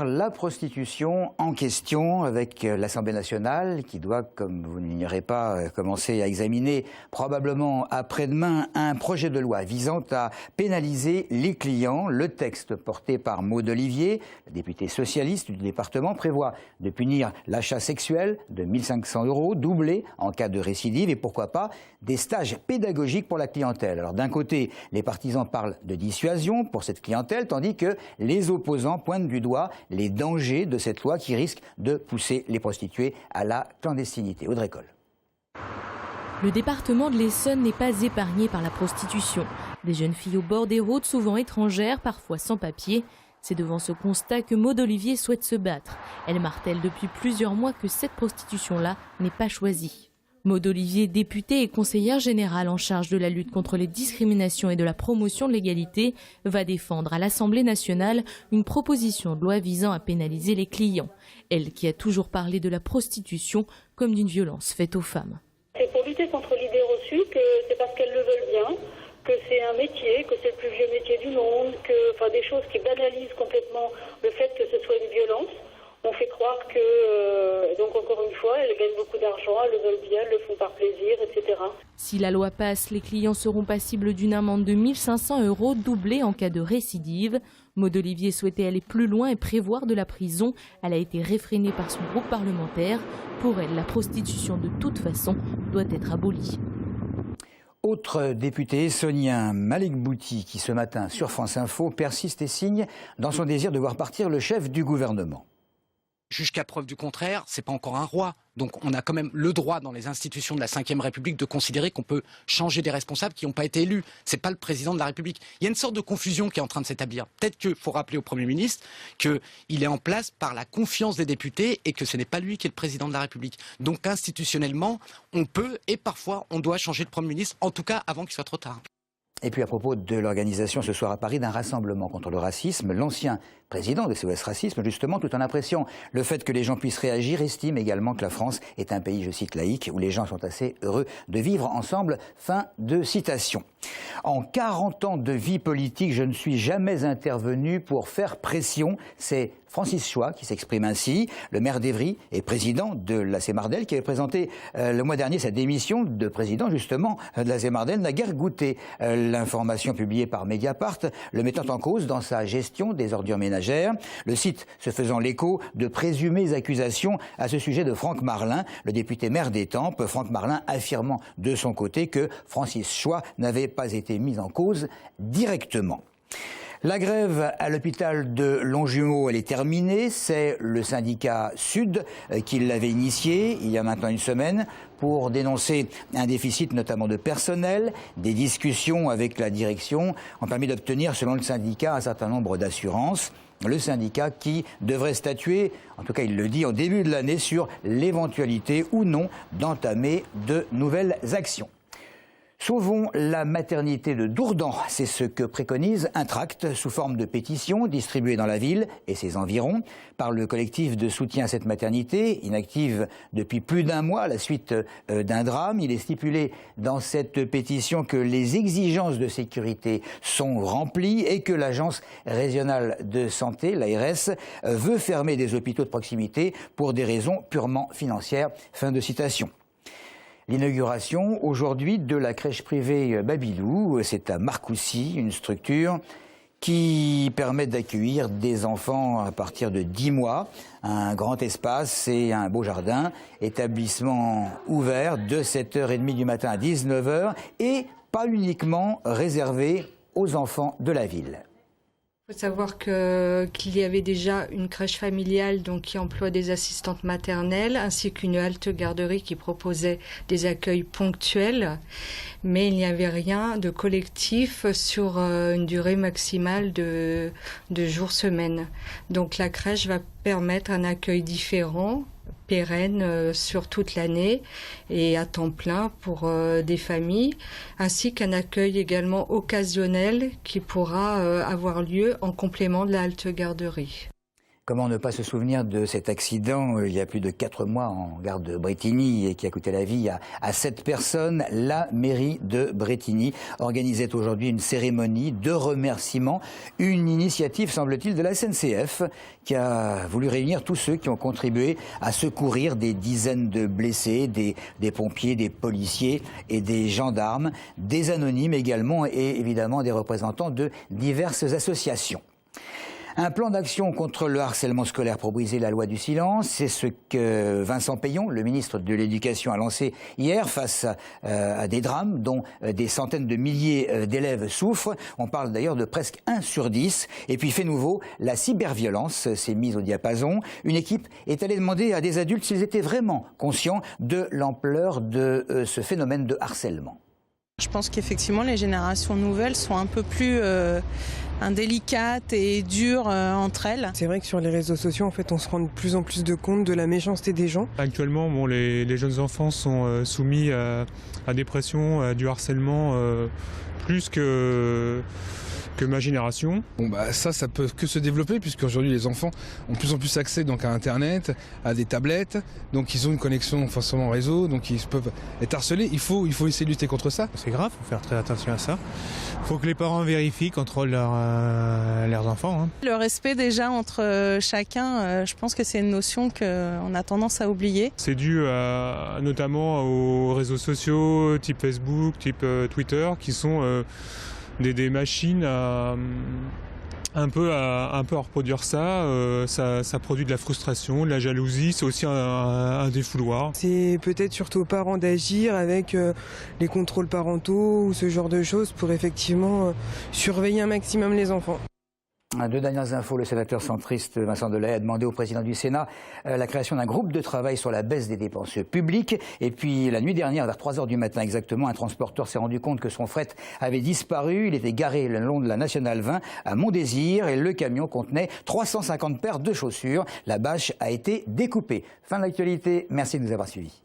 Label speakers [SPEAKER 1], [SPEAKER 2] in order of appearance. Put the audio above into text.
[SPEAKER 1] La prostitution en question avec l'Assemblée nationale qui doit, comme vous n'ignorez pas, commencer à examiner probablement après-demain un projet de loi visant à pénaliser les clients. Le texte porté par Maud Olivier, la députée socialiste du département, prévoit de punir l'achat sexuel de 1 500 €, doublé en cas de récidive et pourquoi pas des stages pédagogiques pour la clientèle. Alors d'un côté, les partisans parlent de dissuasion pour cette clientèle, tandis que les opposants pointent du doigt les dangers de cette loi qui risque de pousser les prostituées à la clandestinité. Audrey Coll.
[SPEAKER 2] Le département de l'Essonne n'est pas épargné par la prostitution. Des jeunes filles au bord des routes, souvent étrangères, parfois sans papier. C'est devant ce constat que Maud Olivier souhaite se battre. Elle martèle depuis plusieurs mois que cette prostitution-là n'est pas choisie. Maud Olivier, députée et conseillère générale en charge de la lutte contre les discriminations et de la promotion de l'égalité, va défendre à l'Assemblée nationale une proposition de loi visant à pénaliser les clients. Elle qui a toujours parlé de la prostitution comme d'une violence faite aux femmes.
[SPEAKER 3] C'est pour lutter contre l'idée reçue que c'est parce qu'elles le veulent bien, que c'est un métier, que c'est le plus vieux métier du monde, des choses qui banalisent complètement le fait que ce soit une violence. On fait croire que, donc encore une fois, elles gagnent beaucoup d'argent, elles le veulent bien, elles le font par plaisir, etc. Si
[SPEAKER 2] la loi passe, les clients seront passibles d'une amende de 1 500 € doublée en cas de récidive. Maud Olivier souhaitait aller plus loin et prévoir de la prison. Elle a été réfrénée par son groupe parlementaire. Pour elle, la prostitution de toute façon doit être abolie.
[SPEAKER 1] Autre député essonnien, Malik Bouti, qui ce matin sur France Info persiste et signe dans son désir de voir partir le chef du gouvernement.
[SPEAKER 4] Jusqu'à preuve du contraire, c'est pas encore un roi. Donc on a quand même le droit dans les institutions de la Ve République de considérer qu'on peut changer des responsables qui n'ont pas été élus. C'est pas le président de la République. Il y a une sorte de confusion qui est en train de s'établir. Peut-être qu'il faut rappeler au Premier ministre qu'il est en place par la confiance des députés et que ce n'est pas lui qui est le président de la République. Donc institutionnellement, on peut et parfois on doit changer de Premier ministre, en tout cas avant qu'il soit trop tard.
[SPEAKER 1] Et puis à propos de l'organisation ce soir à Paris d'un rassemblement contre le racisme, l'ancien président de SOS Racisme, justement, tout en appréciant le fait que les gens puissent réagir, estime également que la France est un pays, je cite, laïque, où les gens sont assez heureux de vivre ensemble. Fin de citation. En 40 ans de vie politique, je ne suis jamais intervenu pour faire pression. C'est Francis Choix qui s'exprime ainsi, le maire d'Évry et président de la Mardel, qui avait présenté le mois dernier sa démission de président justement de la Mardel, n'a guère goûté l'information publiée par Mediapart, le mettant en cause dans sa gestion des ordures ménagères. Le site se faisant l'écho de présumées accusations à ce sujet de Franck Marlin, le député maire d'Étampes, Franck Marlin affirmant de son côté que Francis Choix n'avait pas été mis en cause directement. La grève à l'hôpital de Longjumeau, elle est terminée. C'est le syndicat Sud qui l'avait initiée il y a maintenant une semaine pour dénoncer un déficit notamment de personnel. Des discussions avec la direction ont permis d'obtenir, selon le syndicat, un certain nombre d'assurances. Le syndicat qui devrait statuer, en tout cas il le dit, en début de l'année sur l'éventualité ou non d'entamer de nouvelles actions. Sauvons la maternité de Dourdan, c'est ce que préconise un tract sous forme de pétition distribué dans la ville et ses environs par le collectif de soutien à cette maternité, inactive depuis plus d'un mois à la suite d'un drame. Il est stipulé dans cette pétition que les exigences de sécurité sont remplies et que l'agence régionale de santé, l'ARS, veut fermer des hôpitaux de proximité pour des raisons purement financières. Fin de citation. L'inauguration aujourd'hui de la crèche privée Babylou, c'est à Marcoussis, une structure qui permet d'accueillir des enfants à partir de 10 mois. Un grand espace et un beau jardin, établissement ouvert de 7h30 du matin à 19h et pas uniquement réservé aux enfants de la ville.
[SPEAKER 5] Il faut savoir qu'il y avait déjà une crèche familiale qui emploie des assistantes maternelles ainsi qu'une halte garderie qui proposait des accueils ponctuels, mais il n'y avait rien de collectif sur une durée maximale de jours-semaines. Donc la crèche va permettre un accueil différent, pérenne sur toute l'année et à temps plein pour des familles, ainsi qu'un accueil également occasionnel qui pourra avoir lieu en complément de la halte garderie.
[SPEAKER 1] Comment ne pas se souvenir de cet accident il y a plus de 4 mois en gare de Brétigny et qui a coûté la vie à 7 personnes. La mairie de Brétigny organisait aujourd'hui une cérémonie de remerciement, une initiative semble-t-il de la SNCF qui a voulu réunir tous ceux qui ont contribué à secourir des dizaines de blessés, des pompiers, des policiers et des gendarmes, des anonymes également et évidemment des représentants de diverses associations. Un plan d'action contre le harcèlement scolaire pour briser la loi du silence, c'est ce que Vincent Peillon, le ministre de l'Éducation, a lancé hier face à des drames dont des centaines de milliers d'élèves souffrent. On parle d'ailleurs de presque 1 sur 10. Et puis fait nouveau, la cyberviolence s'est mise au diapason. Une équipe est allée demander à des adultes s'ils étaient vraiment conscients de l'ampleur de ce phénomène de harcèlement.
[SPEAKER 6] Je pense qu'effectivement les générations nouvelles sont un peu plus indélicates et dures entre elles.
[SPEAKER 7] C'est vrai que sur les réseaux sociaux, en fait, on se rend de plus en plus de compte de la méchanceté des gens.
[SPEAKER 8] Actuellement, bon, les jeunes enfants sont soumis à des pressions, à du harcèlement plus que ma génération.
[SPEAKER 9] Bon bah ça peut que se développer puisqu'aujourd'hui les enfants ont de plus en plus accès donc à Internet, à des tablettes, donc ils ont une connexion forcément au réseau, donc ils peuvent être harcelés. Il faut essayer de lutter contre ça.
[SPEAKER 8] C'est grave, il faut faire très attention à ça. Il faut que les parents vérifient, contrôlent leurs enfants. Hein.
[SPEAKER 6] Le respect déjà entre chacun, je pense que c'est une notion qu'on a tendance à oublier.
[SPEAKER 8] C'est dû notamment aux réseaux sociaux type Facebook, type Twitter qui sont des machines à un peu à reproduire ça. Ça produit de la frustration, de la jalousie, c'est aussi un défouloir.
[SPEAKER 7] C'est peut-être surtout aux parents d'agir avec les contrôles parentaux ou ce genre de choses pour effectivement surveiller un maximum les enfants.
[SPEAKER 1] 2 dernières infos, le sénateur centriste Vincent Delahaye a demandé au président du Sénat la création d'un groupe de travail sur la baisse des dépenses publiques. Et puis la nuit dernière, vers 3 heures du matin exactement, un transporteur s'est rendu compte que son fret avait disparu. Il était garé le long de la Nationale 20 à Montdésir et le camion contenait 350 paires de chaussures. La bâche a été découpée. Fin de l'actualité, merci de nous avoir suivis.